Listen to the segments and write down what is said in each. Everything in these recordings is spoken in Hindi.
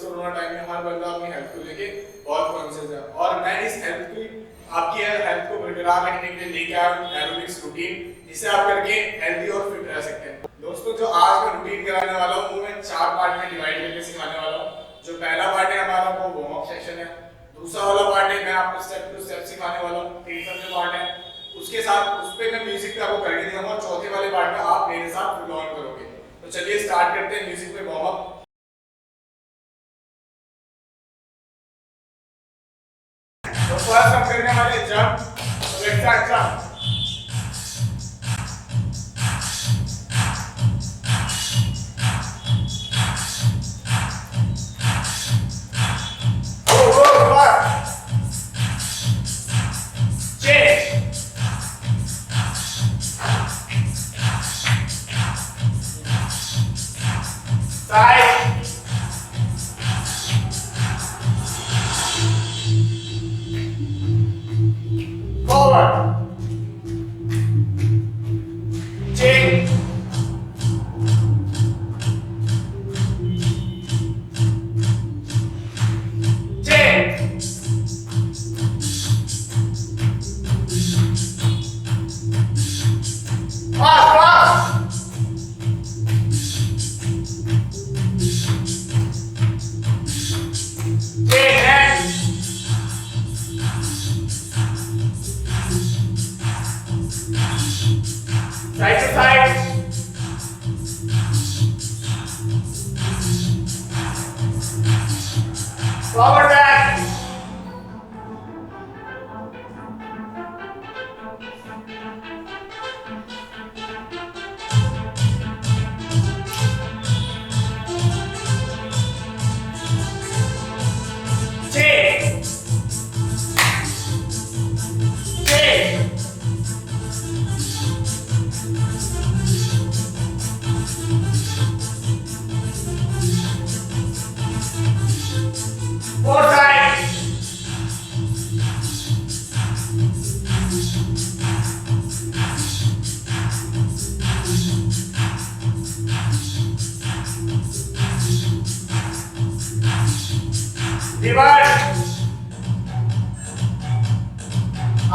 कोरोना टाइम में हर बंदा अपनी हेल्थ को लेके बहुत कॉन्शियस है और मैं इस हेल्थ की आपकी हेल्थ को बरकरार रखने के लिए लेके आया हूं एरोबिक्स रूटीन, जिसे आप करके हेल्दी और फिट रह सकते हैं। दोस्तों जो आज मैं रूटीन कराने वाला हूं वो मैं 4 पार्ट में डिवाइड करके सिखाने वाला हूं। जो पहला पार्ट है हमारा वो वार्म अप सेक्शन है, दूसरा वाला पार्ट है मैं आपको स्टेप टू स्टेप सिखाने वाला हूं, तीसरा जो पार्ट है उसके साथ उस पे मैं म्यूजिक पे आपको करके दूंगा और चौथे वाले पार्ट में आप मेरे साथ फुल ऑन करोगे। तो चलिए स्टार्ट करते हैं म्यूजिक पे वार्म अप। तो फर्स्ट हम करने वाले जंप, तो let's start jump. Side to side. Forward back.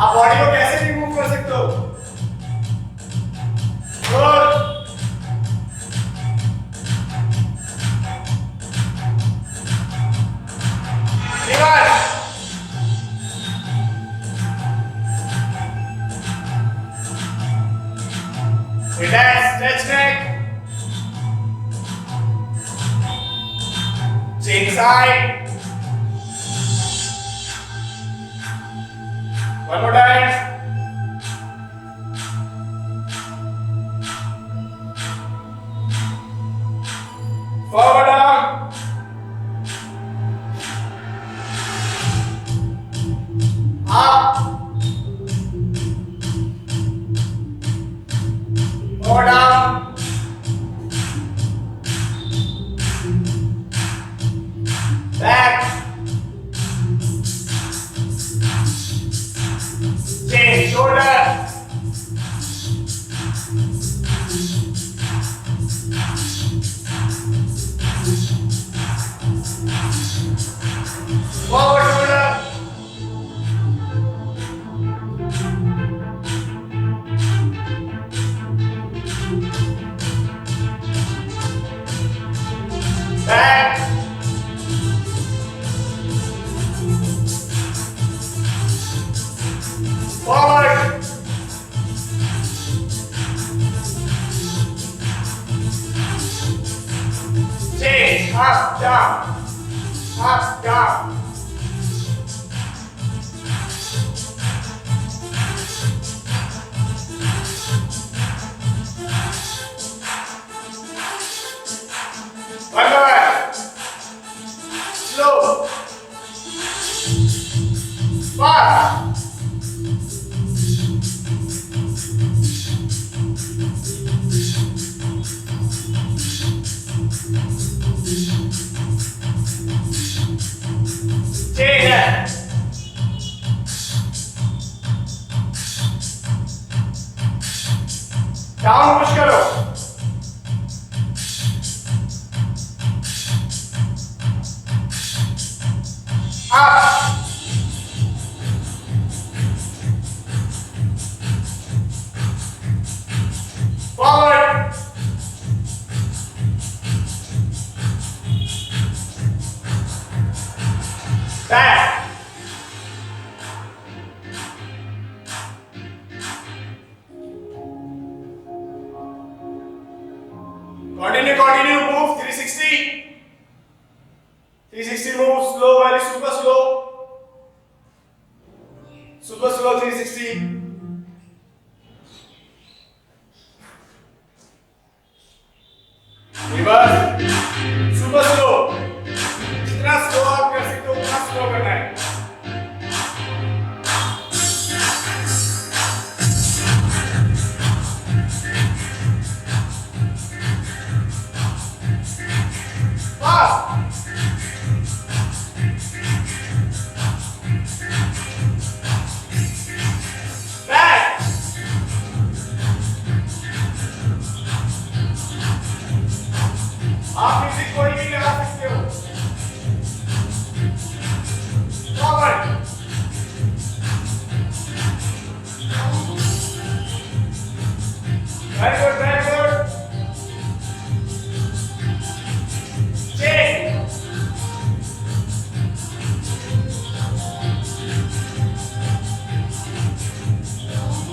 आप बॉडी को कैसे भी मूव कर सकते हो। Relax, stretch neck. Change side. One more time. Forward arm. Up. Forward arm. Back. Change shoulder. Forward shoulder. Back. Forward. Change. Up, down. Up, down. One more. Slow. Fast. Up. Forward. Back. Continue, move 360. 360 move, slow, very super slow. Super slow 360. Reverse, super slow. जितना स्लो आप कर सकते हो उतना स्लो करना है. आप म्यूजिक कोई भी लगा सकते हो. Forward. Very good, very good. Check.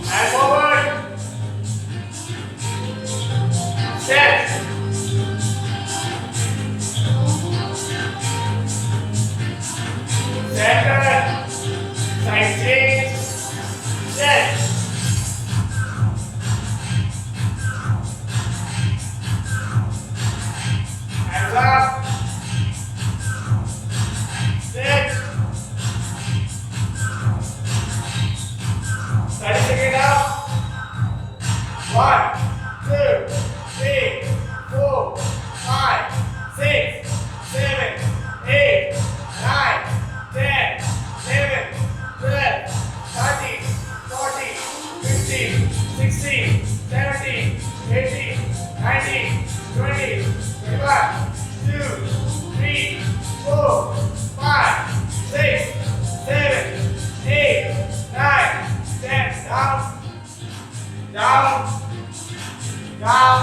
And forward. Step. Center, side change, set. Hands up, sit. 30 seconds up. 1, 2, 3, 4, 5, 6, 7, 8, 9, 10, 11, 12, 13, 14, 15, 16, 17, 18, 19, 20, 21, 2, 3, 4, 5, 6, 7, 8, 9, 10. Down, down, down.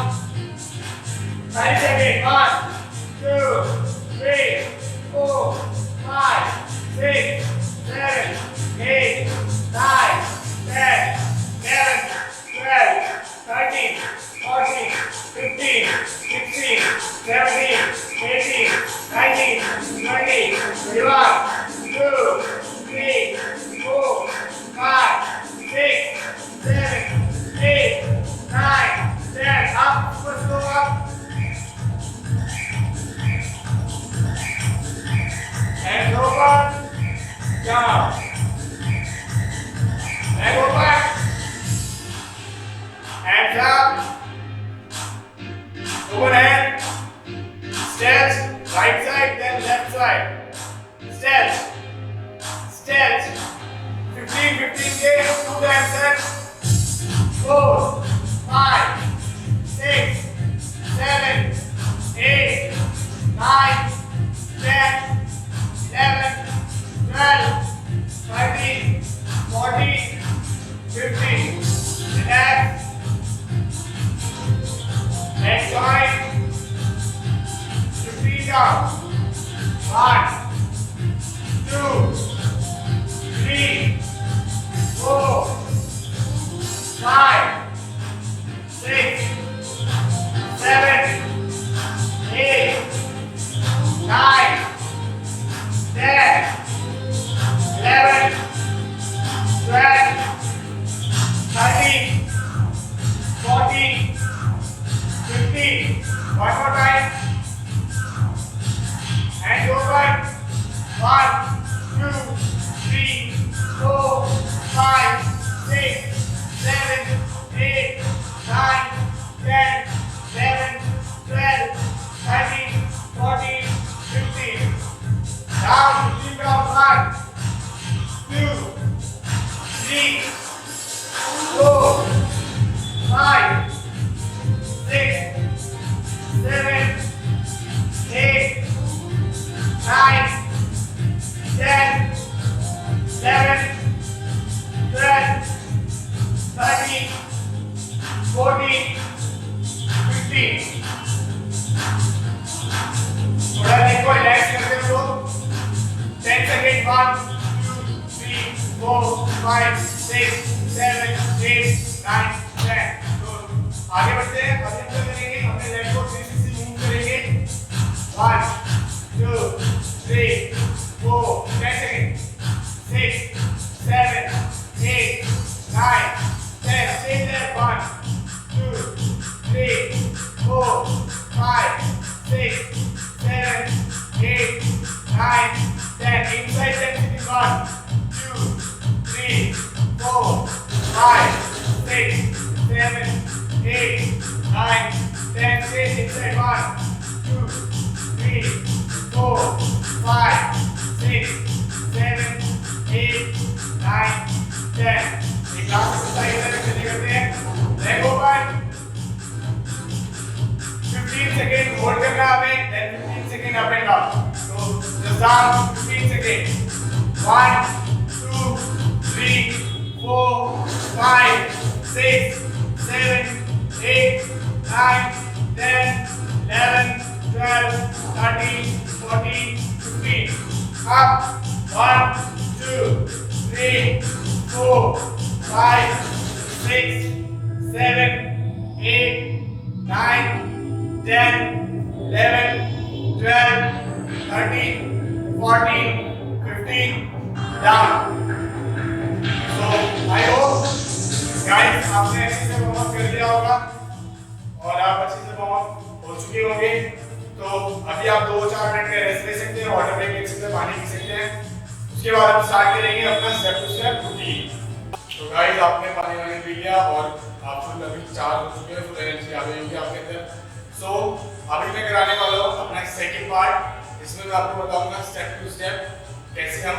30 seconds. 1, 2, 3, 4, 5, 6, 7, 8, 9, 10, 11, 12, 13, 14, 15, 16, 17, 18, 19, 20, 21, 2, 3, 4, 5, 6, 7, 8, 9, 10. Up, let's go up. And over. Down. And go back. Hands up. Overhand. Stretch. Right side, then left side. Stretch. Stretch. 15, 15 games. 2 times set. 4, 5, 6, 7, 8, 9, 10, 11, 12, 13, 14, 15. Relax. Next line. 15 down. 1, 2, 3, 4, 5, 6, 7, 8, 9, 1 2 3 4 5 6 7 8 9 10 sit inside 1 2 3 4 5 6 7 8 9 10 एक लास्ट एक्सरसाइज है करते हैं लेग ओपन 15 सेकंड होल्ड करना है हमें then 15 second up and down तो just down 15 second 1 2 3 4 5 6 7 8 9 10 11 12 13 14 15 up 1 2 3 4 5 6 7 8 9 10 11 12 13 14 15 down. So I hope guys आपने अच्छे से वार्म कर लिया होगा और आप अच्छे से वार्म हो चुके होंगे तो अभी आप 2-4 मिनट का रेस्ट ले सकते हैं वाटर ब्रेक ले सकते हैं पानी पी सकते हैं उसके बाद हम स्टार्ट करेंगे अपना स्टेप टू स्टेप रूटीन। तो गाइस आपने पानी वानी पी लिया और आप फुल अभी चार्ज हो चुके हैं फुल एनर्जी आ गई होगी आपके अंदर। सो अभी मैं कराने वाला हूँ अपना सेकंड पार्ट जिसमें मैं आपको बताऊंगा स्टेप टू स्टेप कैसे हम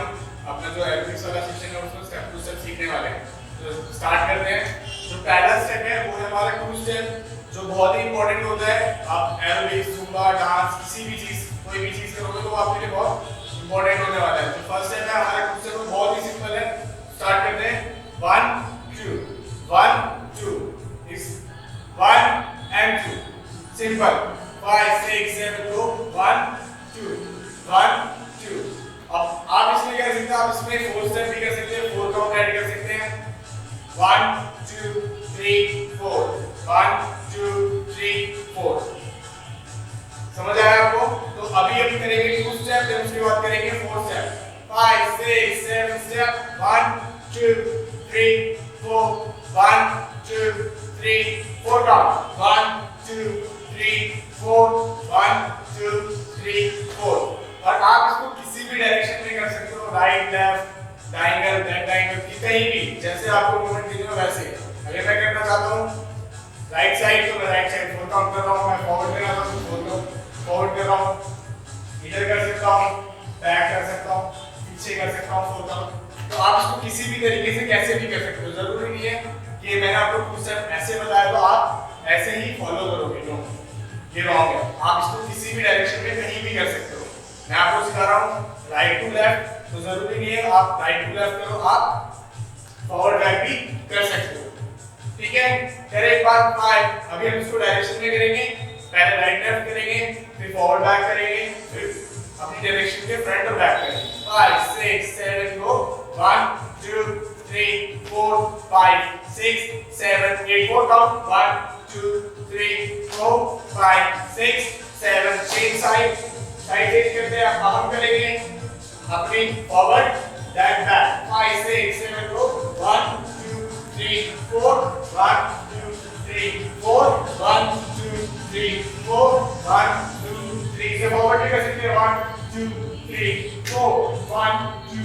अपना जो एरोबिक्स वाला सेशन है उसमें स्टेप टू स्टेप सीखने वाले हैं। तो स्टार्ट करते हैं। जो पहला स्टेप है वो है हमारा टू स्टेप जो बहुत ही इंपॉर्टेंट होता है। आप एरोबिक्स जुम्बा डांस किसी भी चीज कोई भी चीज करोगे तो आपके लिए बहुत इंपॉर्टेंट होने वाला है। तो फर्स्ट स्टेप है हमारा टू स्टेप बहुत ही सिंपल है। स्टार्ट करते हैं 1 2 1 2 इस 1 and 2 सिंपल 5 6 7 go 1 2 1 2। अब आप इसमें क्या कर सकते हैं आप इसमें 4 स्टेप भी कर सकते हैं 4 काउंट ऐड कर सकते हैं 1 2 3 4 1 2 3 4। समझ आया आपको? तो अभी करेंगे 2 स्टेप फिर उसके बाद करेंगे 4 स्टेप 5 6 7 स्टेप 1 2 3 4 1 2 3 4 काउंट 1 2 3 4 1 2 3 4। और आप इसको किसी भी डायरेक्शन में कर सकते हो राइट लेफ्ट डायंगल दैट डायंगल कहीं भी जैसे आपको मूवमेंट दिखे वैसे। अगर मैं करना चाहता हूँ राइट साइड तो मैं राइट साइड 4 काउंट कर रहा हूँ। मैं फॉरवर्ड करना चाहता हूँ 4 फॉरवर्ड कर रहा हूँ इधर कर सकता हूँ बैक कर सकता हूँ पीछे कर सकता हूँ 4 काउंट। तो आप इसको किसी भी तरीके से कैसे भी कर सकते हो। जरूरी नहीं है कि मैंने आपको कुछ स्टेप ऐसे बताया तो आप ऐसे ही फॉलो करोगे। नो ये रॉन्ग है। आप इसको किसी भी डायरेक्शन में कहीं भी कर सकते हो। मैं आपको सिखा रहा हूँ राइट टू लेफ्ट तो जरूरी नहीं है आप राइट टू लेफ्ट करो आप फॉरवर्ड बैक भी कर सकते हो। ठीक है चलिए एक बार 5 अभी हम इसको डायरेक्शन में करेंगे। पहले राइट लेफ्ट करेंगे फिर फॉरवर्ड बैक करेंगे फिर अपनी डायरेक्शन के फ्रंट और बैक करेंगे 5 6 7 गो 1 2 3 4 5 6 7 8 4 काउंट 1 2 3 4 5 6 7 चेंज साइड चेंज करते हैं। अब हम करेंगे अपनी फॉरवर्ड दैट बैक 5 6 7 गो 1 2 3 4 1 2 3 4 1 2 3 4 1 2 3 से फॉरवर्ड भी कर सकते हैं 1 2 3 4 1 2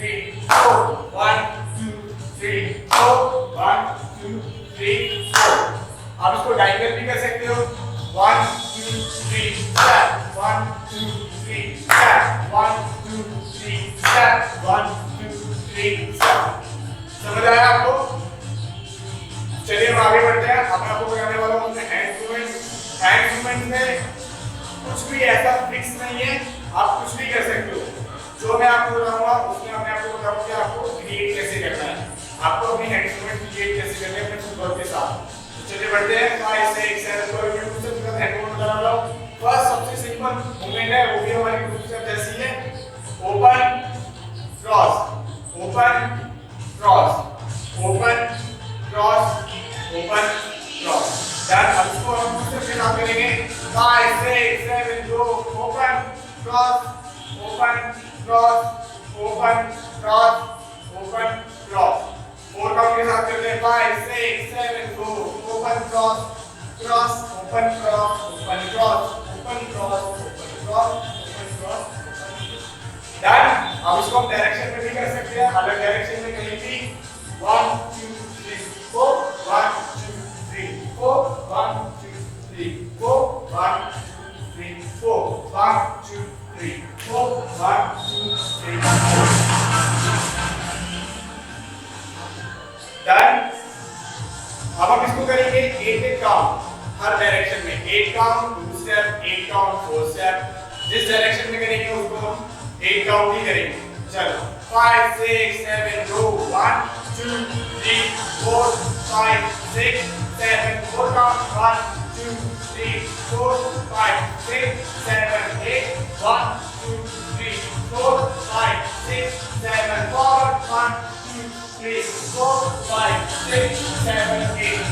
3 4 1 2 3 4 1 2 3 4। आप इसको डायगोनल भी कर सकते हो 1 2 3 स्टेप 1 2 3 स्टेप 1 2 3 स्टेप 1 2 3 स्टेप। समझ आया आपको? चलिए हम आगे बढ़ते हैं। अब मैं आपको बताने वाला हूँ हैंड मूवमेंट। हैंड मूवमेंट में कुछ भी ऐसा फिक्स नहीं है आप कुछ भी कर सकते हो। जो मैं आपको बताऊंगा उसमें मैं आपको बताऊंगा कि आपको क्रिएट कैसे करना है आपको अपनी हैंड मूवमेंट क्रिएट कैसे करनी है अपने फुटबॉल के साथ। चलिए बढ़ते हैं 5 6 7 पर मैं कुछ से हैंड मूवमेंट बता रहा हूं। फर्स्ट सबसे सिंपल मूवमेंट है वो भी हमारी ग्रुप स्टेप जैसी है open cross open cross open cross open cross. Done. अब इसको हम कुछ से काम करेंगे 5 6 7 go open cross open cross open cross open cross. 4 count के साथ करते हैं 5 6 7 go open cross cross open cross open cross open cross open cross open cross. Done. अब इसको हम डायरेक्शन में भी कर सकते हैं, अलग डायरेक्शन में कहीं भी 1 2 3 4 1 2 3 4 1 2 3 4 1 2 3 4 1 2 3 4 1 2 3 डन। अब हम इसको करेंगे 8 काउंट हर डायरेक्शन में, 8 काउंट 2 स्टेप, 8 काउंट 4 स्टेप, जिस डायरेक्शन में करेंगे उसको हम 8 काउंट ही करेंगे। चलो 5 6 7 गो 1 2 3 4 5 6 7 4 काउंट 1 2 3 4 5 6 7 8 1 2 3 4 5 6 7 forward 1 2 3 4 5 6 7 8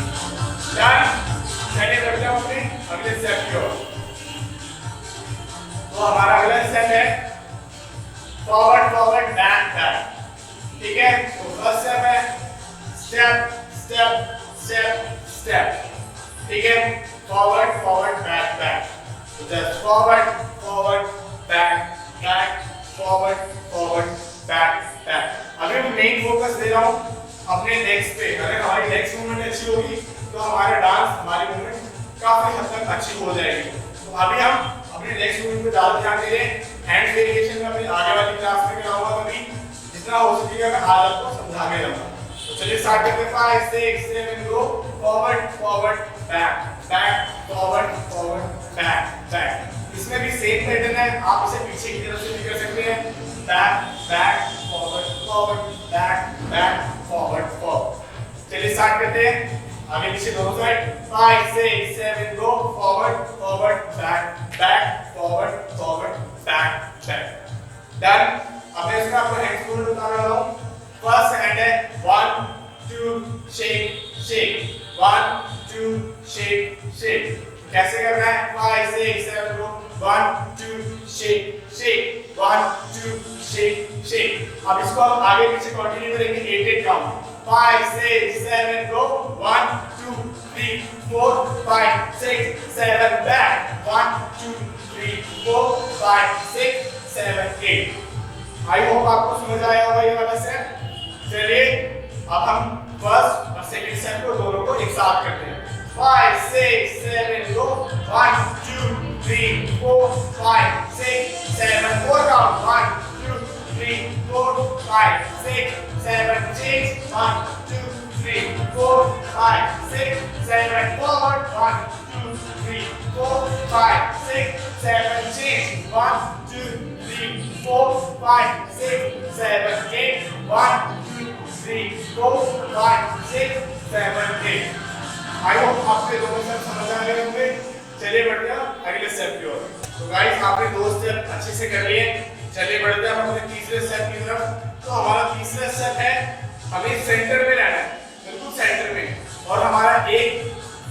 डन। चलिए बढ़ते हैं अपने अगले स्टेप की ओर। तो हमारा अगला स्टेप है फॉरवर्ड फॉरवर्ड बैक बैक, ठीक है। तो फर्स्ट स्टेप है स्टेप स्टेप स्टेप स्टेप, ठीक है। फॉरवर्ड फॉरवर्ड बैक बैक, तो just forward forward back back forward forward back back. अगर मैं मेन फोकस दे रहा हूं अपने लेग्स पे, अगर हमारी लेग्स मूवमेंट अच्छी होगी तो हमारा डांस हमारी मूवमेंट काफी हद तक अच्छी हो जाएगी। तो अभी हम अपने लेग्स मूवमेंट पे ज्यादा ध्यान दे रहे हैं। हैंड वेरिएशन में अपनी आगे वाली क्लास में कराऊंगा, कभी जितना हो सकेगा मैं आज आपको समझा के रहूंगा। तो चलिए स्टार्ट करते हैं। 5 6 7 go forward forward back back forward forward back back. इसमें भी सेम पैटर्न है, आप इसे पीछे की तरफ से भी कर सकते हैं। Back back forward forward back back forward forward. चलिए स्टार्ट करते हैं आगे पीछे दोनों side. 5 6 7 go forward forward back back forward forward back back done. अब मैं इसका आपको हैंड मूवमेंट बता रहा हूं। फर्स्ट हैंड है 1 2 शेक शेक 1 2 शेक शेक। कैसे करना है? 5 6 7 गो 1 2 शेक शेक 1 2 शेक शेक। अब इसको हम आगे पीछे कंटिन्यू करेंगे 8 count. 5 6 7 go 1 2 3 4 5 6 7 back 1 2 3 4 5 6 7 8। I hope आपको समझ आया होगा ये वाला स्टेप। चलिए अब हम फर्स्ट और सेकंड स्टेप को दोनों को एक साथ करते हैं। 5 6 7 गो 1 2 3 4 5 6 7 4 काउंट 1 2 3 4 5 6 7 6 1 2 3 4 5 6 7 forward 1 2 3 4 5 6 7 6 1 2 3 4 5 6 7 8 1 2 3 4 5 6 7 8। आई होप आपके दोनों स्टेप समझ आ गए होंगे। चलिए बढ़ते हैं अगले स्टेप की ओर। तो गाइस आपने दो स्टेप अच्छे से कर लिए। चलिए बढ़ते हैं अपने तीसरे स्टेप की तरफ। तो हमारा तीसरा स्टेप है हमें सेंटर में रहना है, बिल्कुल सेंटर में। और हमारा एक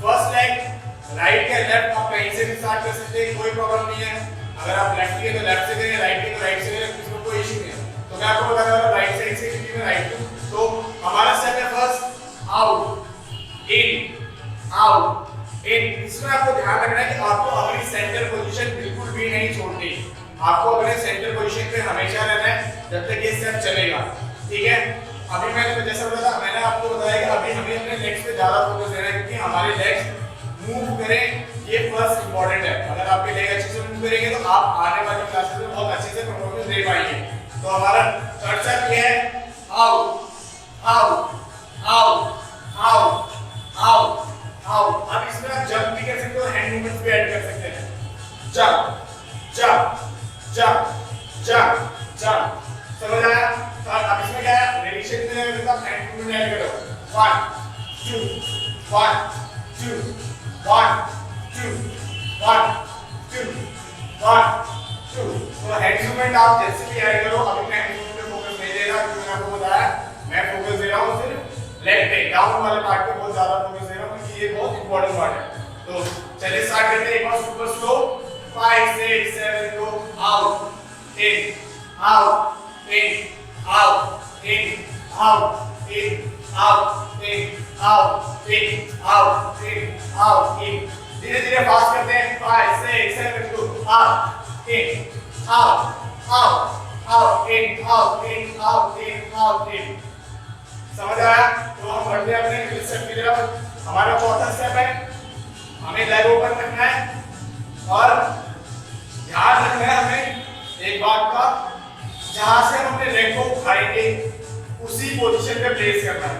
फर्स्ट लेग राइट या लेफ्ट आप कहीं से भी स्टार्ट कर सकते हैं, कोई प्रॉब्लम नहीं है। अगर आप लेफ्ट के तो लेफ्ट से करें, राइट के तो राइट से करें, इसमें कोई इशू नहीं है। तो मैं आपको बता रहा हूं राइट साइड से क्योंकि मैं राइट हूं। तो हमारा स्टेप है फर्स्ट आउट इन आउट इन। इसमें आपको ध्यान रखना है कि आपको अपनी सेंटर पोजीशन बिल्कुल भी नहीं छोड़नी। आपको अपने सेंटर पोजीशन पे हमेशा रहना है जब तक ये स्टेप चलेगा, ठीक है। अभी मैंने जैसा बताया, मैंने आपको बताया कि अभी हमें अपने लेग्स पे ज्यादा फोकस देना है क्योंकि हमारे लेग्स मूव करें, ये फर्स्ट इंपॉर्टेंट है। अगर आपके लेग अच्छे से मूव करेंगे तो आप आने वाली क्लासेस में बहुत अच्छे से परफॉर्मेंस दे पाएंगे। तो हमारा थर्ड स्टेप ये है out out out out out out. अब इसमें आप जंप भी कर सकते हो, हैंड मूवमेंट्स भी ऐड कर सकते हैं। Jump jump jump jump jump, समझ आया? अब इसमें क्या है, रिलेशन में मतलब हैंड मूवमेंट ऐड करो। 1 2 1 2 1 2 1 2 1 2। तो हैंड मूवमेंट आप जैसे भी ऐड करो। अभी मैं हैंड मूवमेंट पे फोकस नहीं दे रहा क्योंकि मैं आपको बताया मैं फोकस दे रहा हूं सिर्फ लेग पे, डाउन वाले पार्ट पे बहुत ज्यादा फोकस दे रहा हूं क्योंकि ये बहुत इंपॉर्टेंट पार्ट है। तो चलिए स्टार्ट करते हैं एक बार super slow. 5 6 7 go out in out in out in out in out in out in out in out in. धीरे धीरे फास्ट करते हैं। 5 6 7 go out in out out out out in out in out in out in. समझ आया? तो हम बढ़ते हैं अपने अगले स्टेप की तरफ। हमारा चौथा स्टेप है, हमें लेग ओपन करना है और ध्यान रखना है हमें एक बात का, जहां से हम अपने लेग को उठाएंगे उसी पोजीशन पे प्लेस करना है।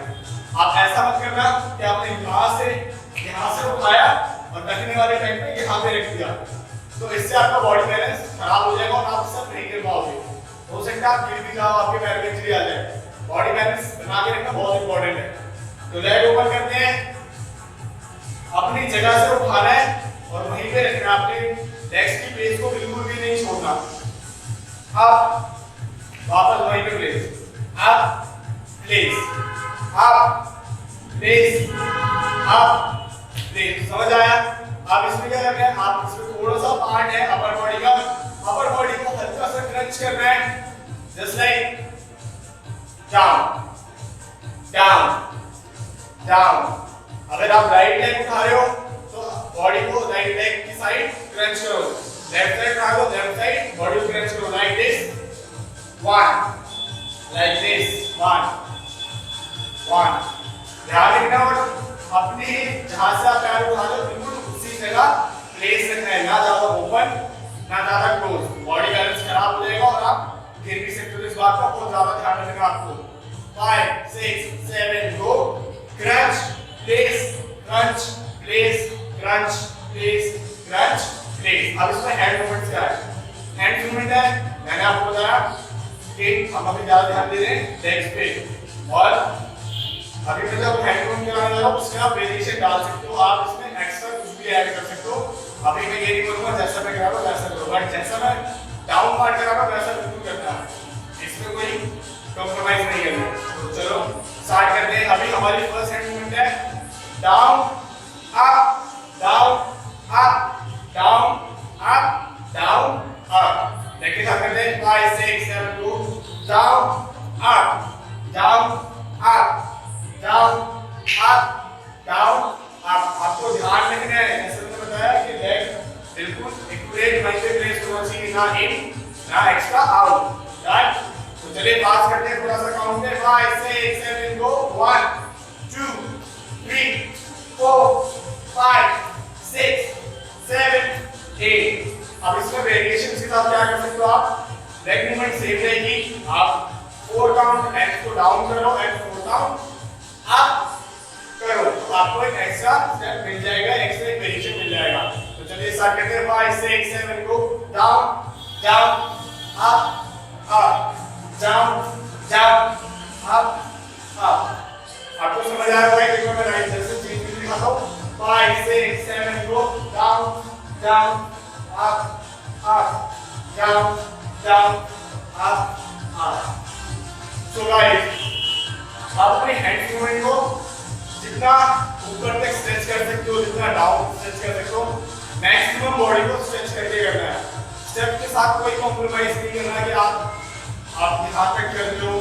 आप ऐसा मत करना कि आपने यहां से उठाया और रखने वाले टाइम पे यहां पे रख दिया, तो इससे आपका बॉडी बैलेंस खराब हो जाएगा और आप सब नहीं कर पाओगे। हो सकता है आप गिर भी जाओ, आपके पैर में इंजरी आ जाए। बॉडी बैलेंस बना के रखना बहुत इंपॉर्टेंट है। तो लेग ओपन करते हैं, अपनी जगह से उठाना है और वहीं पे रखना है। आपने लेग्स की प्लेस को बिल्कुल भी नहीं छोड़ना। अब वापस वहीं पे प्लेस, अब प्लेस, अब प्लेस, अब प्लेस। समझ आया? आप इसमें क्या करना है, आप इसमें थोड़ा सा पार्ट है अपर बॉडी का, अपर बॉडी को हल्का सा क्रंच करना है, just like down down down. अगर आप राइट लेग उठा रहे हो तो बॉडी को राइट लेग की साइड क्रंच करो, लेफ्ट साइड उठा लो लेफ्ट साइड बॉडी को क्रंच करो, like this one, like this one one. ध्यान रखना और अपने जहां से आप पैर उठा लो बिल्कुल उसी जगह प्लेस रखना है, ना ज्यादा ओपन ना ज्यादा क्लोज। बॉडी बैलेंस खराब हो जाएगा और आप गिर भी सकते हो। इस बात का बहुत ज्यादा ध्यान रखना आपको। 5 6 7 go. Crunch place crunch place crunch place crunch place. अब इसमें हैंड मूवमेंट्स क्या है? हैंड मूवमेंट है, मैंने आपको बताया कि हम अभी ज्यादा ध्यान दे रहे हैं लेग्स पे, और अभी मैं जब हैंड मूवमेंट कराने जा रहा हूं उसमें आप वेरिएशन डाल सकते हो, आप इसमें एक्स्ट्रा कुछ भी ऐड कर सकते हो। अभी मैं ये नहीं बोलूंगा जैसा मैं करा रहा हूं वैसा करो, बट जैसा मैं डाउन पार्ट करा रहा हूं वैसा बिल्कुल करना है, इसमें कोई कॉम्प्रोमाइज नहीं करना। तो चलो स्टार्ट करते हैं। अभी हमारी फर्स्ट हैंड मूवमेंट है down up down up down up down up. देखिए क्या करते हैं, 5 6 7 go. Down up down up down up down up. आपको ध्यान रखना है, जैसे मैंने बताया कि लेग बिल्कुल एक्यूरेट वहीं पे प्लेस होना चाहिए, ना इन ना एक्स्ट्रा आउट। राइट? तो चलिए पास करते हैं, थोड़ा सा काउंट है। 5 6 7 गो। 1 2 3 4 5 6 7 8। अब इसमें वेरिएशन के साथ क्या कर सकते हो आप, लेग मूवमेंट सेम रहेगी। आप 4 काउंट हैंड्स को डाउन करो एंड 4 काउंट अप करो, तो आपको एक एक्स्ट्रा स्टेप मिल जाएगा, एक्स्ट्रा वेरिएशन मिल जाएगा। तो चलिए स्टार्ट करते हैं। 5 6 7 go. Down down up up down down up up. आपको समझ आया होगा कि मैं राइट साइड से चेंज करके दिखाता हूं। 5 6 7 go. Down down up up down down up up. So guys आप अपने हैंड मूवमेंट को जितना ऊपर तक स्ट्रेच कर सकते हो, जितना डाउन स्ट्रेच कर सकते हो, मैक्सिमम बॉडी को स्ट्रेच करके करना है। स्टेप के साथ कोई कॉम्प्रोमाइज नहीं करना कि आप यहां तक कर रहे हो,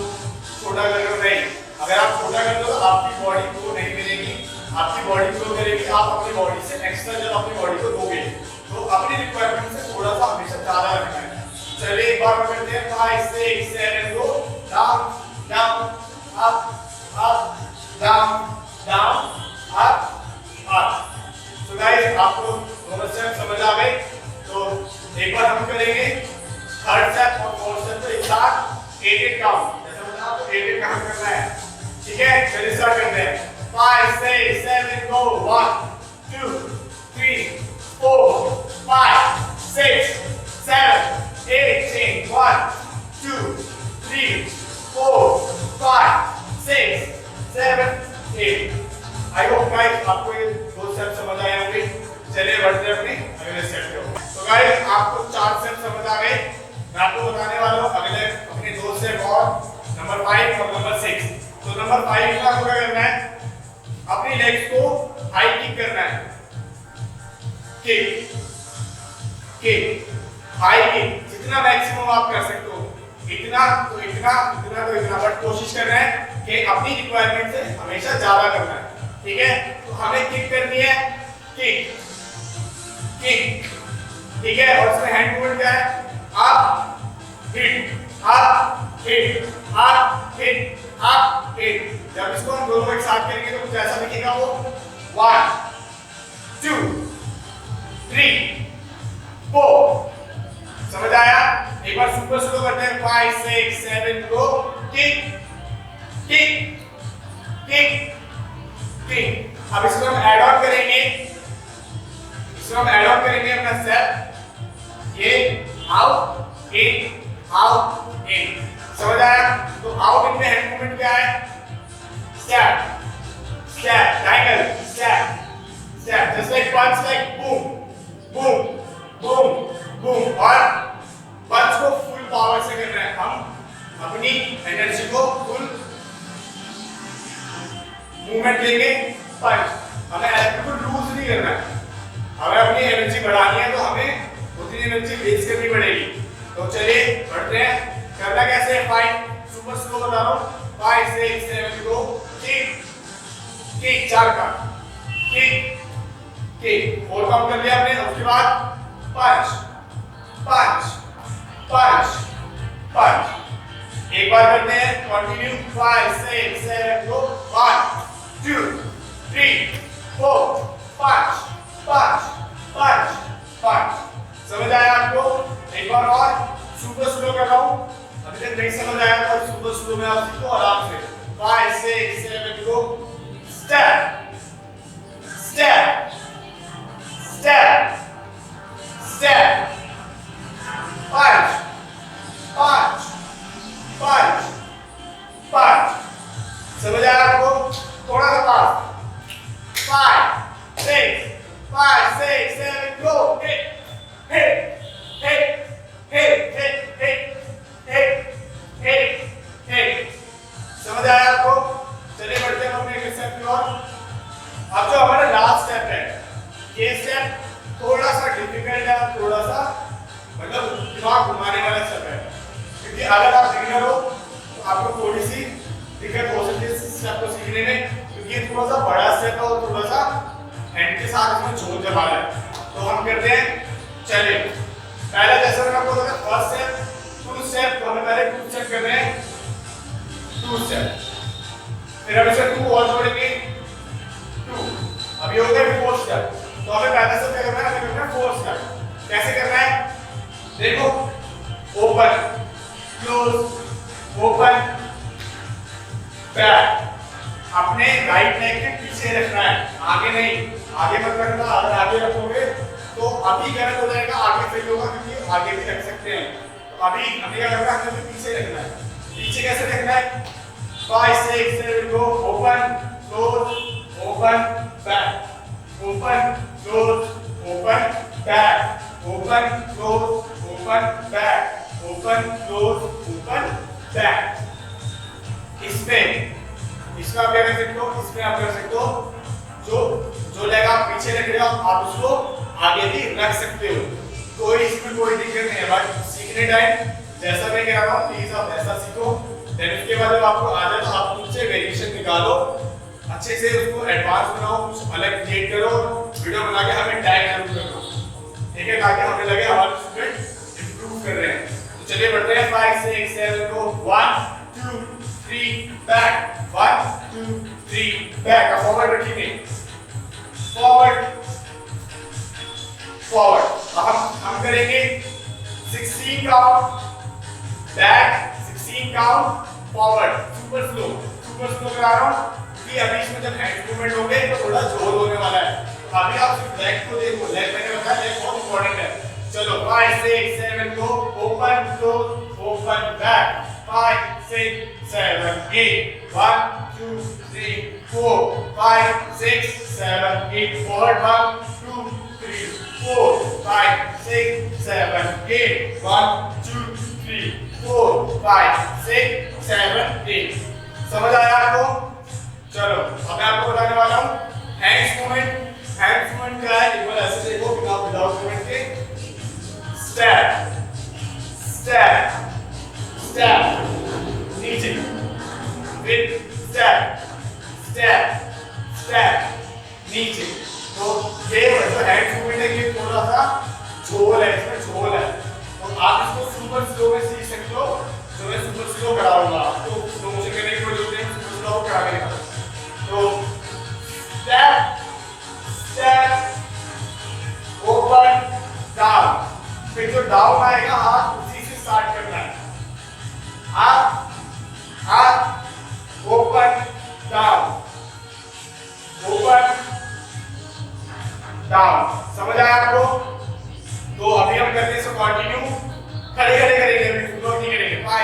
छोटा कर रहे हो, नहीं। अगर आप छोटा कर दो तो आपकी बॉडी को नहीं मिलेगी, आपकी बॉडी ग्रो करेगी। आप अपनी बॉडी से एक्स्ट्रा जब अपनी बॉडी को दोगे तो अपनी रिक्वायरमेंट से थोड़ा सा हमेशा ज्यादा रखना है। चलिए एक बार करते हैं। 5 6 7 go. Down down up up down down up up. तो गाइस आपको दोनों स्टेप समझ आ गए, तो एक बार हम करेंगे थर्ड स्टेप और फोर्थ स्टेप को एक साथ 8 काउंट, जैसा बताया आपको 8 काउंट करना है। ठीक है, चलिए स्टार्ट करते हैं। 5 6 7 गो। 1 2 3 4 5 6 7 8 1 2 3 4 5 6 7 8। आई होप गाइस आपको ये दो स्टेप समझ आए होंगे। चलिए बढ़ते हैं अपने अगले स्टेप पे। तो गाइस आपको 4 स्टेप समझ आ गए। मैं आपको बताने वाला हूं अगले अपने दो स्टेप और, नंबर 5 और नंबर 6। तो नंबर 5 में आपको क्या करना है, अपनी लेग्स को हाई किक करना है। किक किक हाई किक, जितना मैक्सिमम आप कर सकते हो, इतना तो इतना, इतना तो इतना, बट कोशिश करना है कि अपनी रिक्वायरमेंट से हमेशा ज्यादा करना है। ठीक है, तो हमें किक करनी है, किक किक। ठीक है, और इसमें हैंड मूवमेंट क्या है, अप हिट अप समझ आया? एक बार सुपर स्लो करते हैं 5 6 7 गो किक किक किक किक। अब इसको हम ऐड ऑन करेंगे, इसको हम ऐड ऑन करेंगे अपना स्टेप, ये आउट इन, समझ आया? तो आउट इन में हैंड मूवमेंट क्या है? Step step triangle step step, just like punch, like boom boom boom boom. और पंच को फुल पावर से करना है, हम अपनी एनर्जी को फुल मूवमेंट लेंगे पंच, हमें बिल्कुल लूज नहीं करना है। हमें अपनी एनर्जी बढ़ानी है तो हमें उतनी एनर्जी वेस्ट करनी पड़ेगी। तो चलिए बढ़ते हैं। करना कैसे है? 5 सुपर स्लो बता रहा हूं, 5 6 7 गो किक किक, 4 का किक किक, 4 काउंट कर लिया आपने। उसके बाद पंच पंच पंच पंच, एक बार करते हैं कंटिन्यू 5 6 7 गो 1 2 3 4 5 5 5 5। समझ आया आपको? एक बार और सुपर स्लो कर रहा हूं, अभी तक नहीं समझ आया तो सुपर स्लो में आप सीखो आराम से। 5 6 7 go step step step step, punch punch punch punch. समझ आया आपको? थोड़ा सा पास, 5 6 7 go hit hit hit hit hit hit hit hit. समझ आया आपको? चलिए बढ़ते हैं अपने अगले स्टेप की ओर। अब जो हमारा लास्ट स्टेप है, ये स्टेप थोड़ा सा डिफिकल्ट है, थोड़ा सा मतलब दिमाग घुमाने वाला स्टेप है, क्योंकि अगर आप बिगिनर हो तो आपको थोड़ी सी दिक्कत हो सकती है इस स्टेप को सीखने में, क्योंकि ये थोड़ा सा बड़ा स्टेप है और थोड़ा सा हैंड के साथ इसमें जोर जमाना है। तो हम करते हैं, चलिए पहला जैसा मैंने आपको बताया फर्स्ट स्टेप 2 स्टेप, तो हमें पहले 2 स्टेप करने हैं, 2 स्टेप, फिर हम इसे 2 और जोड़ेंगे 2, अब ये हो गया 4 स्टेप। तो हमें पहले से क्या करना है? हमें करना है 4 स्टेप। कैसे करना है? देखो, ओपन क्लोज ओपन बैक, अपने राइट लेग के पीछे रखना है, आगे नहीं, आगे मत रखना। अगर आगे रखोगे तो अभी गलत हो जाएगा, आगे सही होगा, क्योंकि आगे भी रख सकते हैं। तो अभी हमें क्या करना है? हमें पीछे रखना है। पीछे कैसे रखना है? 5 6 7 go open close open back, open close open back, open close open back, open close open back. इसमें इसका आप क्या कर सकते हो? इसमें आप कर सकते हो जो लेग आप पीछे रख रहे हो आप उसको आगे भी रख सकते हो, कोई इसमें कोई दिक्कत नहीं है। बट सीखने टाइम जैसा मैं कह रहा हूँ प्लीज आप ऐसा सीखो, देन उसके बाद जब आपको आ जाए तो आप उससे वेरिएशन निकालो, अच्छे से उसको एडवांस बनाओ, कुछ अलग क्रिएट करो, वीडियो बना के हमें टैग जरूर करो, ठीक है, ताकि हमें लगे हमारे स्टूडेंट इंप्रूव कर रहे हैं। तो चलिए बढ़ते हैं 5 6 7 गो 1 2 3 बैक, 1 2 3 बैक। अब फॉरवर्ड रखिए, फॉरवर्ड फॉरवर्ड। हम करेंगे 16 count back, 16 count forward, super slow करा रहा हूं कि अभी इसमें जब हैंड मूवमेंट होंगे तो थोड़ा जोर होने वाला है। तो अभी आप सिर्फ लेग को देखो, लेग मैंने बताया लेग बहुत इंपॉर्टेंट है। चलो 5 6 7 go open close open back, 5 6 7 8 1 2 3 4 5 6 7 8 forward 1 2 3 4 5 6 7 8 1 2 3 4 5 6 7 8। समझ आया आपको? चलो अब मैं आपको बताने वाला हूँ हैंड्स मूवमेंट। हैंड्स मूवमेंट क्या है? एक बार ऐसे देखो, विदाउट मूवमेंट के स्टेप स्टेप स्टेप, नीचे फिर स्टेप स्टेप स्टेप, नीचे। तो ये जो हैंड मूवमेंट है ये थोड़ा सा झोल है, इसमें झोल है, तो आप इसको सुपर स्लो में सीख सकते हो। जो मैं सुपर स्लो कराऊंगा आपको, स्लो मोशन करने की कोई जरूरत नहीं, सुपर स्लो करा के दिखाऊंगा। तो स्टेप स्टेप ओपन डाउन, फिर जो डाउन आएगा हाथ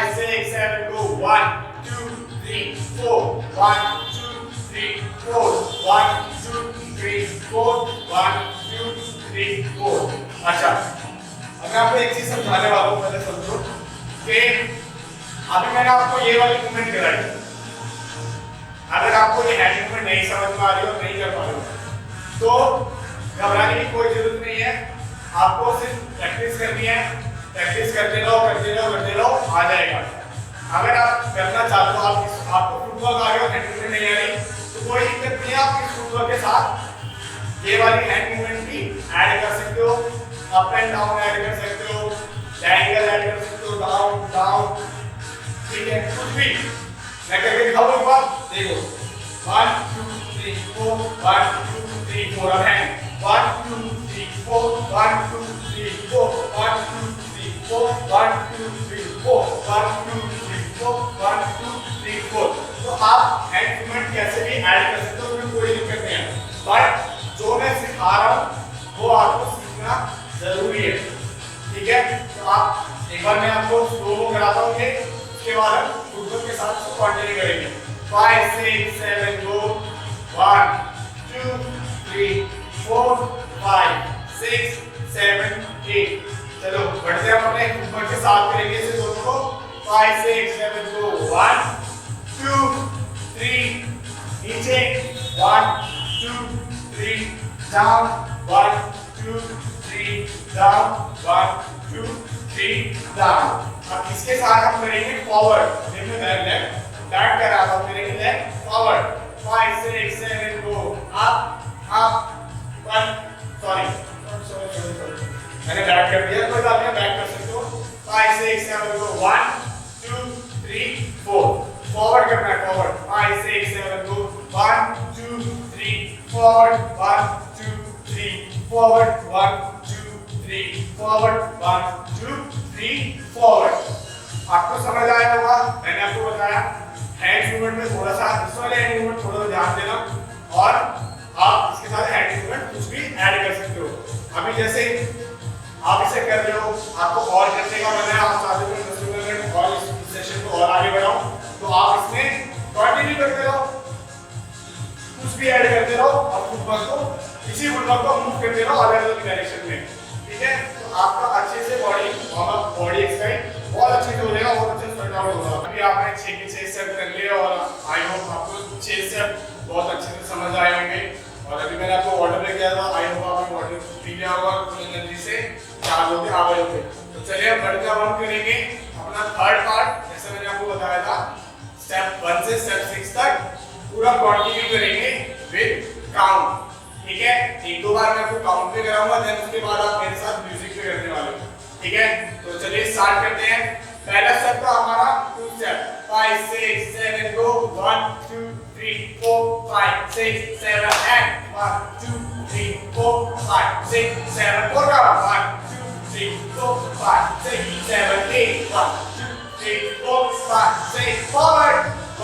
5 6 7 go 1 2 3 4 1 2 3 4 1 2 3 4 1 2 3 4। अच्छा, अब मैं आपको एक चीज समझाने वाला हूँ, पहले समझो कि अभी मैंने आपको ये वाली मूवमेंट कराई। अगर आपको ये हैंड मूवमेंट नहीं समझ में आ रही हो, नहीं कर पा रहे हो, तो घबराने की कोई जरूरत नहीं है। आपको सिर्फ प्रैक्टिस करनी है, प्रैक्टिस करते रहो करते रहो करते रहो, आ जाएगा। अगर आप करना चाहते हो, आपको फुटवर्क आ रही हो, हैंड मूवमेंट नहीं आ रही, तो कोई दिक्कत नहीं है। आप इस फुटवर्क के साथ ये वाली हैंड मूवमेंट भी ऐड कर सकते हो, अप एंड डाउन ऐड कर सकते हो, ट्रायंगल ऐड कर सकते हो, डाउन डाउन, ठीक है, कुछ भी। मैं करके दिखाऊं एक बार, देखो 1 2 3 4 1 2 3 4, अब हैंड 1 2 3 4 1 2 3 4 1 2 3 4 1 2 3 4 1 2 3 4 1 2 3 4। तो आप हैंड मूवमेंट कैसे भी ऐड कर सकते हो, उसमें कोई दिक्कत नहीं है, बट जो मैं सिखा रहा हूं वो आपको सीखना जरूरी है, ठीक है। तो आप एक बार मैं आपको स्लो में कराता हूं, ये उसके बाद हम फुटवर्क के साथ कंटिन्यू करेंगे। 5 6 7 go 1 2 3 4 5 6 7 8। चलो बढ़ते हैं, अपने फुटवर्क के साथ करेंगे इसे दोनों को। 5 6 7 go 1 2 3 नीचे 1 2 3 down 1 2 3 down 1 2 3 down। अब इसके साथ हम करेंगे फॉरवर्ड, देखो बैक कर रहा हूं, करेंगे leg forward. 5 6 7 go up up 1 sorry मैंने बैक कर दिया, कोई बात नहीं, बैक कर सकते हो। 5 6 7 go 1 2 3 4, फॉरवर्ड करना है, forward 5 6 7 go 1 2 3 forward 1 2 3 forward 1 2 3 forward 1 2 3 forward. आपको समझ आया होगा, मैंने आपको बताया हैंड मूवमेंट में थोड़ा सा इस वाले हैंड मूवमेंट थोड़ा ध्यान देना, और आप इसके साथ हैंड मूवमेंट कुछ भी ऐड कर सकते हो। अभी जैसे आप इसे कर रहे हो, आपको और करने का मन है, आप चाहते हो 10 मिनट और इस सेशन को और आगे बढ़ाओ, तो आप इसमें कंटिन्यू करते रहो, कुछ भी ऐड करते रहो, और फुटवर्क को इसी फुटवर्क को मूव करते रहो अलग अलग डायरेक्शन में, ठीक है। तो आपका अच्छे से बॉडी बॉडी एक्सरसाइज बहुत अच्छे से हो जाएगा, बहुत अच्छे से वर्क आउट होगा। अभी आपने 6 के 6 स्टेप कर लिए, और आई होप आपको 6 स्टेप बहुत अच्छे से समझ आए होंगे। और अभी मैंने आपको वाटर ब्रेक दिया था, आई होप आपने वाटर पी लिया होगा, फुल एनर्जी से चार्ज होके आ गए होंगे। तो चलिए अब बढ़कर हम करेंगे अपना थर्ड पार्ट, जैसे मैंने आपको बताया था स्टेप 1 से स्टेप 6 तक पूरा कंटिन्यू करेंगे विद काउंट, ठीक है। एक दो बार मैं आपको काउंट पे कराऊंगा, देन उसके बाद आप मेरे साथ म्यूजिक पे करने वाले हो, ठीक है। तो चलिए स्टार्ट करते हैं। पहला स्टेप था हमारा 2 step, 5 6 7 go 1 2 3 4 5 6 7 and 1 2 3 4 5 6 7 4 1 2 3 4 5 6 7 8 1 2 3 4 5 6 forward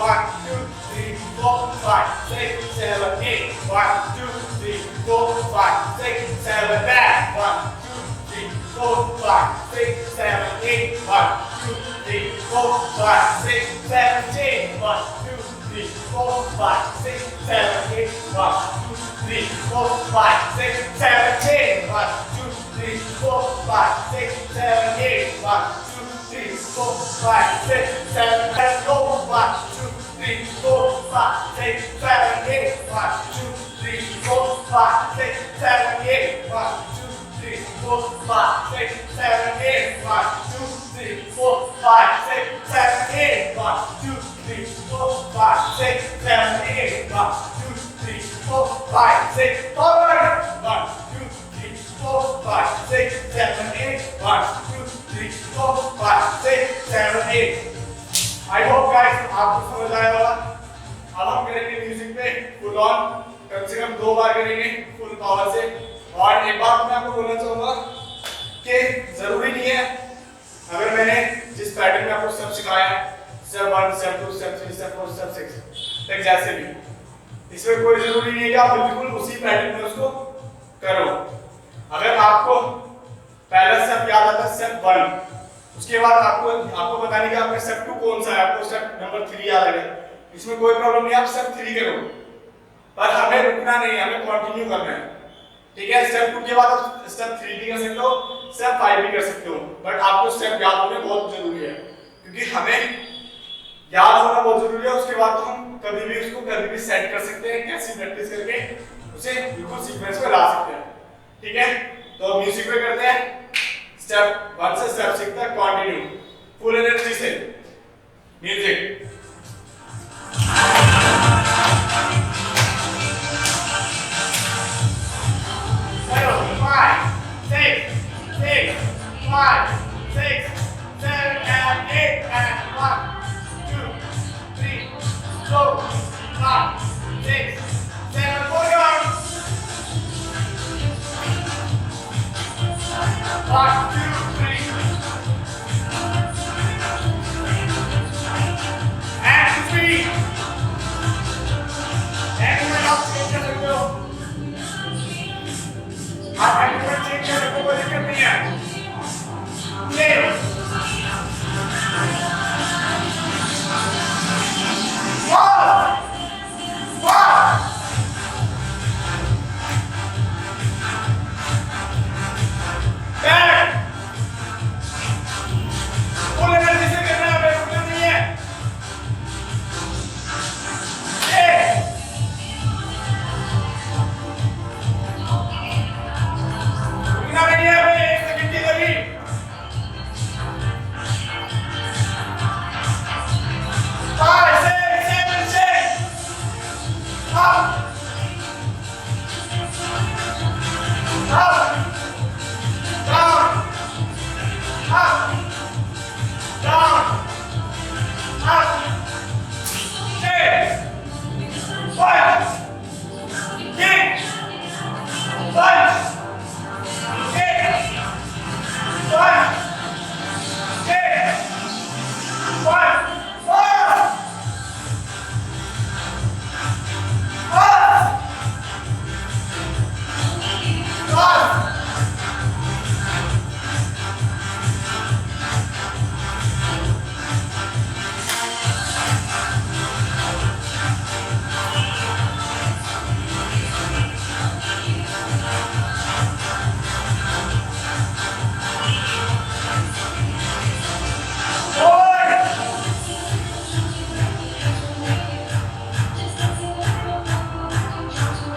1 2 3 4 5 6 7 8 1 2 3 4 5 6 7 back 1 2 3 4 5 6 7 8 1 2 3 4 5 6 7 8 1 2 3 4 5 6 7 8 1 2 3 4 5 6 7 8 1 2 3 4 5 6 7 8 1 2 3 4 5 6 7 8 go 1 2 3 4 5 6 7 8 1 2 3 4 5 6 7 8 1 2 3 4 5 6 7 8 1 2 3 4 5 6 7 8 1 2 3 4 5 6 7 8 1 2 3 4 5 6 forward 1 2 3 4 5 6 7 8 1 2 3 4 5 6 7 8। I hope guys आपको समझ आया होगा। अब हम करेंगे म्यूजिक पे फुल ऑन, कम से कम 2 बार करेंगे फुल पावर से। और एक बात मैं आपको बोलना चाहूंगा कि जरूरी नहीं है, अगर मैंने जिस पैटर्न में आपको स्टेप सिखाया है, step 1 step 2 step 3 step 4 step 6 तक, जैसे भी, इसमें कोई जरूरी नहीं है कि आप बिल्कुल उसी पैटर्न में उसको करो। अगर आपको पहला स्टेप याद आता है स्टेप 1, उसके बाद आपको आपको बताने कि आपका स्टेप 2 कौन सा है, आपको स्टेप नंबर 3 याद है, इसमें कोई प्रॉब्लम नहीं, आप स्टेप 3 करो, पर हमें रुकना नहीं है, हमें कंटिन्यू करना है, ठीक है। स्टेप 2 के बाद आप स्टेप 3 भी कर सकते हो, स्टेप 5 भी कर सकते हो, बट आपको स्टेप याद होने बहुत जरूरी है, क्योंकि हमें याद होना बहुत जरूरी है। उसके बाद तो हम कभी भी उसको कभी भी सेट कर सकते हैं, कैसी प्रैक्टिस करके उसे बिल्कुल सीक्वेंस में ला सकते हैं, ठीक है। तो म्यूजिक पे करते हैं, स्टेप 1 से स्टेप 6 तक कंटिन्यू फुल एनर्जी से music. 5 6 6 5 6 7 and 8 and 1 2 3 4 5 6 7 4 down 1 2 3 and 3 and we're up to the go। आप एंगल चेंज करने को कोई दिक्कत नहीं है। ये वाह वाह बैक फुल एनर्जी से करना है, रुकना नहीं है। ये रुकना नहीं है, अभी 1 सेकंड की देरी। 5 6 7 6 up up down up down up 6 1 kick 1 kick 1 kick 1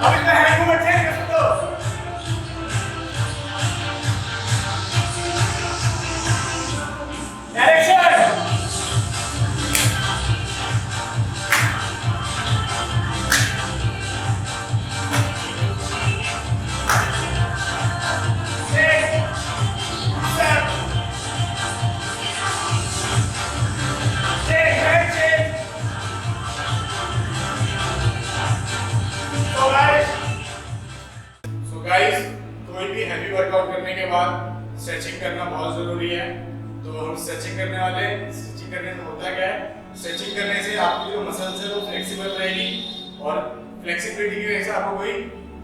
अब इतना हैंड मूवमेंट चेंज कर सकते हो। डायरेक्शन गाइस, कोई भी हैवी वर्कआउट करने के बाद स्ट्रेचिंग करना बहुत जरूरी है। तो हम स्ट्रेचिंग करने वाले हैं। स्ट्रेचिंग करने से होता क्या है, स्ट्रेचिंग करने से आपकी जो मसल्स है वो फ्लेक्सिबल रहेगी, और फ्लेक्सिबिलिटी की वजह से आपको कोई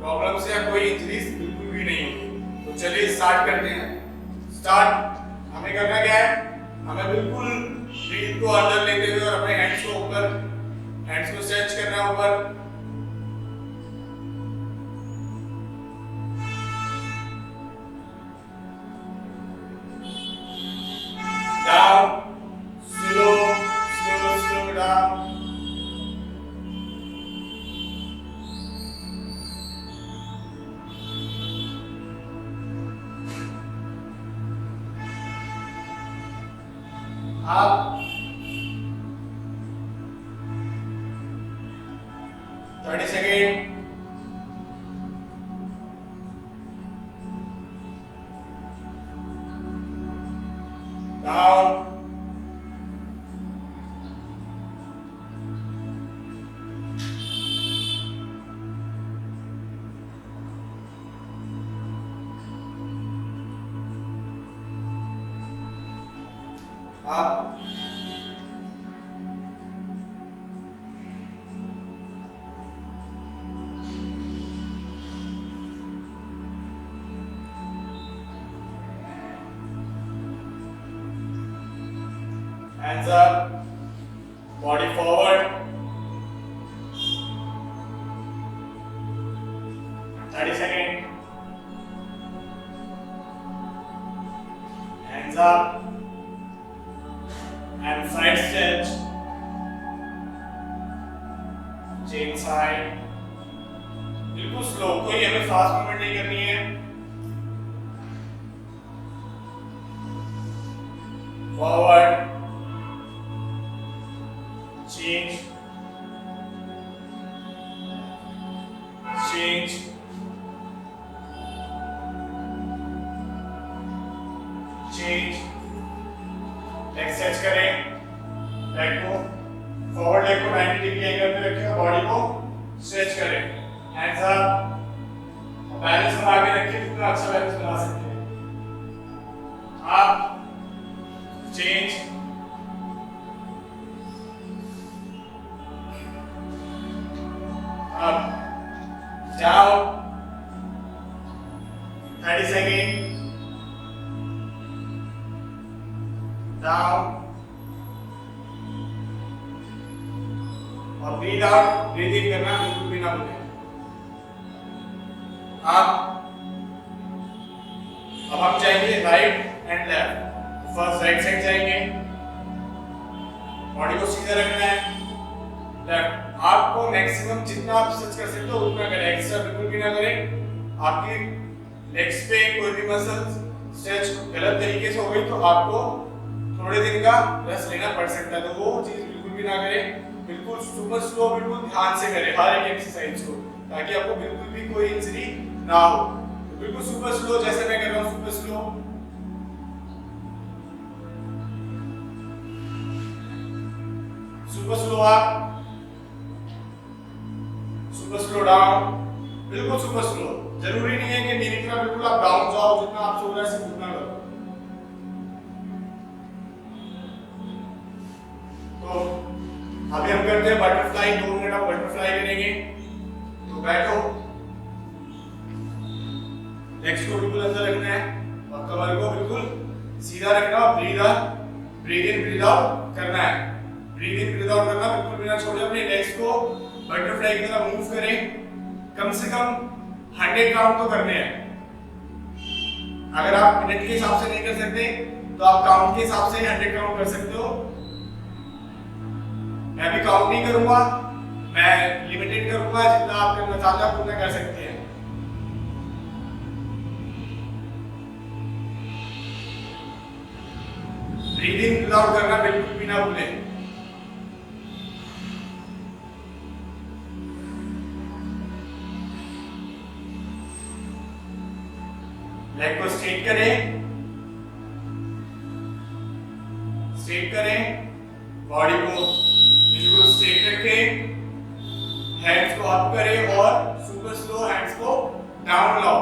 प्रॉब्लम्स या कोई इंजरीज बिल्कुल भी नहीं होगी। तो चलिए स्टार्ट करते हैं। स्टार्ट हमें करना क्या है, हमें बिल्कुल ब्रीथ को अंदर लेते हुए और अपने हैंड्स को ऊपर, हैंड्स को स्ट्रेच करना है ऊपर, down, slow, slow, slow down. Up. 30 seconds. Down. Up. hands up, body forward, 30 seconds, hands up, and side stretch, chain side, बिल्कुल स्लो, कोई हमें फास्ट मूवमेंट नहीं करनी है। Forward, change, change, change, leg stretch करें, लेग को फॉरवर्ड, लेग को 90 डिग्री एंगल पे रखें, बॉडी को स्ट्रेच करें, हैंड्स अप, बैलेंस बना के रखिए, जितना अच्छा बैलेंस बना सकते हैं आप। चेंज, अब जाओ, 30 सेकेंड, डाउन और ब्रीथ आउट, ब्रीथ इन करना बिल्कुल भी ना भूलें। अब हम जाएंगे right and left. First right side जाएंगे, बॉडी को सीधा रखना है, लेफ्ट। आपको मैक्सिमम जितना आप स्ट्रेच कर सकते हो उतना करें, एक्स्ट्रा बिल्कुल भी ना करें। आपकी लेग्स पे कोई भी मसल स्ट्रेच गलत तरीके से हो गई तो आपको थोड़े दिन का रेस्ट लेना पड़ सकता है, तो वो चीज बिल्कुल भी ना करें। बिल्कुल सुपर स्लो, बिल्कुल ध्यान से करें हर एक एक्सरसाइज को, ताकि आपको बिल्कुल भी कोई इंजरी ना हो। तो बिल्कुल सुपर स्लो, जैसे मैं कर रहा हूँ super slow, super slow up, super slow down, बिल्कुल सुपर स्लो। जरूरी नहीं है कि मेरी तरह बिल्कुल आप डाउन जाओ, जितना आप सो रहे हैं उतना करो। तो अभी हम करते हैं बटरफ्लाई, 2 मिनट आप बटरफ्लाई करेंगे। तो बैठो, लेग्स को बिल्कुल अंदर रखना है और कमर को बिल्कुल सीधा रखना और ब्रीद इन ब्रीद आउट करना है। ब्रीद इन ब्रीद आउट करना बिल्कुल भी ना छोड़े। अपने लेग्स को बटरफ्लाई की तरह मूव करें, कम से कम 100 काउंट तो करने हैं। अगर आप मिनट के हिसाब से नहीं कर सकते तो आप काउंट के हिसाब से 100 काउंट कर सकते हो। मैं भी काउंट नहीं करूंगा, मैं लिमिटेड करूंगा, जितना आप करना चाहते हैं उतना कर सकते हैं। ब्रीद इन ब्रीद आउट करना बिल्कुल भी ना भूलें। लेग को स्ट्रेट करें, स्ट्रेट करें, बॉडी को बिल्कुल स्ट्रेट रखें, हैंड्स को अप करें और सुपर स्लो हैंड्स को डाउन लाओ,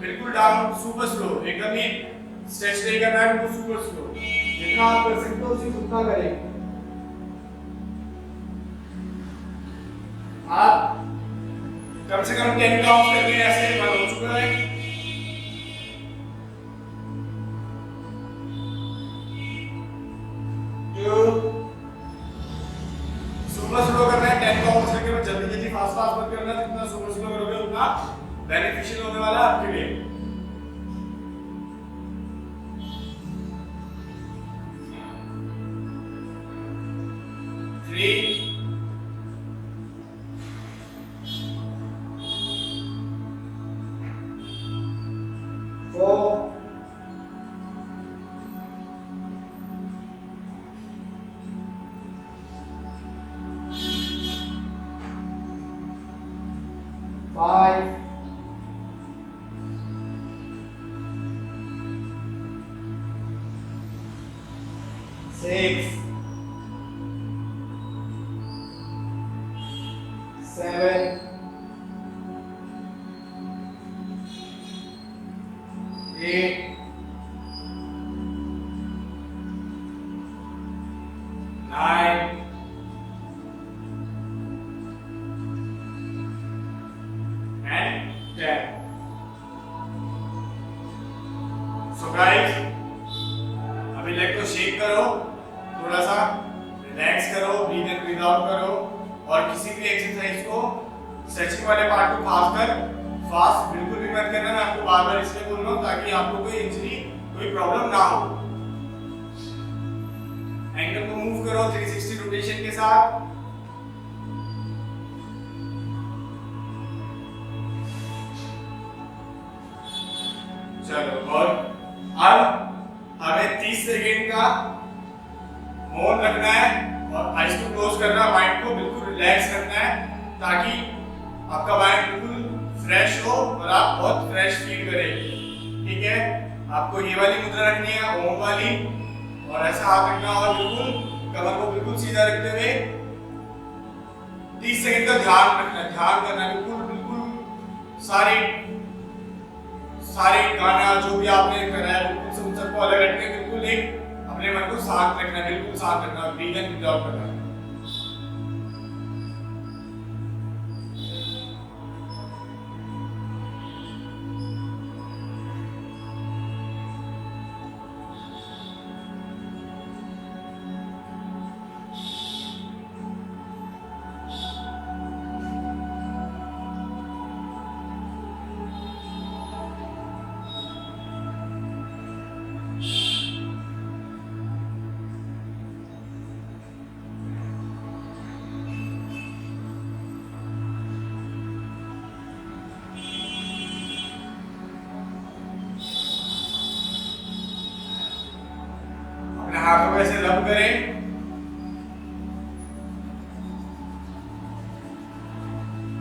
बिल्कुल डाउन, सुपर स्लो, एकदम ही स्ट्रेच नहीं करना है, बिल्कुल सुपर स्लो। जितना आप कर सकते हो उतना करें। आप कम से कम 10 काउंट करके ऐसे बंद हो चुका है। सुपर स्लो करना है, 10 काउंट करके जल्दी जल्दी फास्ट मत करना। जितना सुपर स्लो करोगे उतना बेनिफिशियल होने वाला है आपके लिए। Three, 4, 5, 6, 7, 8, 9, 10. So guys, अभी लेग को शेक करो थोड़ा सा, रिलैक्स करो, ब्रीथ इन ब्रीथ आउट करो और किसी भी एक्सरसाइज को स्ट्रेचिंग वाले पार्ट को खासकर फास्ट बिल्कुल भी मत करना। मैं आपको बार-बार इसलिए बोल रहा हूं ताकि आपको कोई इंजरी, कोई प्रॉब्लम ना हो। एंकल को मूव करो 360 रोटेशन के साथ। चलो, और अब हमें 30 सेकंड का मौन रखना है और आईज को क्लोज करना, माइंड को बिल्कुल रिलैक्स रखना है ताकि आपका माइंड बिल्कुल फ्रेश हो और आप बहुत फ्रेश फील करेंगे। ठीक है, आपको ये वाली मुद्रा रखनी है, ओम वाली, और ऐसा हाथ रखना और बिल्कुल कमर को बिल्कुल सीधा रखते हुए 30 सेकंड का ध्यान रखना है, ध्यान करना है बिल्कुल बिल्कुल सारे गाना जो भी आपने करा है बिल्कुल उन सबको अलग रखने, बिल्कुल एक अपने मन को शांत रखना, बिल्कुल शांत रखना, ब्रीथ इन ब्रीथ आउट करना। हाथों को ऐसे रब करें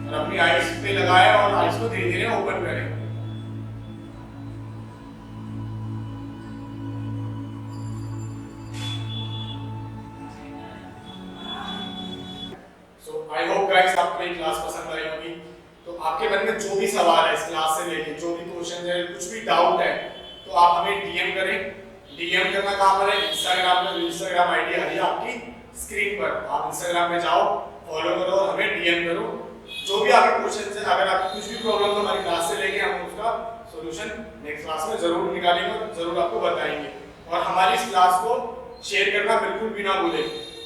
और अपनी आईज पे लगाएं और आईज को धीरे धीरे ओपन करें। सो आई होप गाइस आपको ये क्लास पसंद आई होगी। तो आपके मन में जो भी सवाल है इस क्लास से लेके, जो भी क्वेश्चन है, कुछ भी डाउट है, तो आप हमें डीएम करें। डीएम करना कहां पर है? इंस्टाग्राम पे। इंस्टाग्राम आईडी है आपकी स्क्रीन पर, आप इंस्टाग्राम पे जाओ, फॉलो करो और हमें डीएम करो। जो भी आपके क्वेश्चन है, अगर आपको कुछ भी प्रॉब्लम तो हमारी क्लास से लेके हम उसका सॉल्यूशन नेक्स्ट क्लास में जरूर निकालेंगे, जरूर आपको बताएंगे। और हमारी इस क्लास को शेयर करना बिल्कुल भी ना भूलें,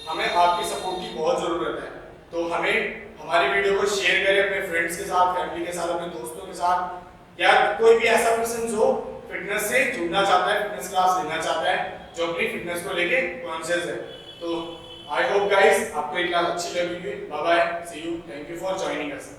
हमें आपकी सपोर्ट की बहुत जरूरत है। तो हमें हमारी वीडियो को शेयर करें अपने फ्रेंड्स के साथ, फैमिली के साथ, अपने दोस्तों के साथ, या कोई भी ऐसा पर्सन जो फिटनेस से जुड़ना चाहता है, फिटनेस क्लास लेना चाहता है, जो अपनी फिटनेस को लेके कॉन्शियस है। तो आई होप गाइस आपको ये क्लास अच्छी लगी होगी। Bye bye, see you, thank you for joining us.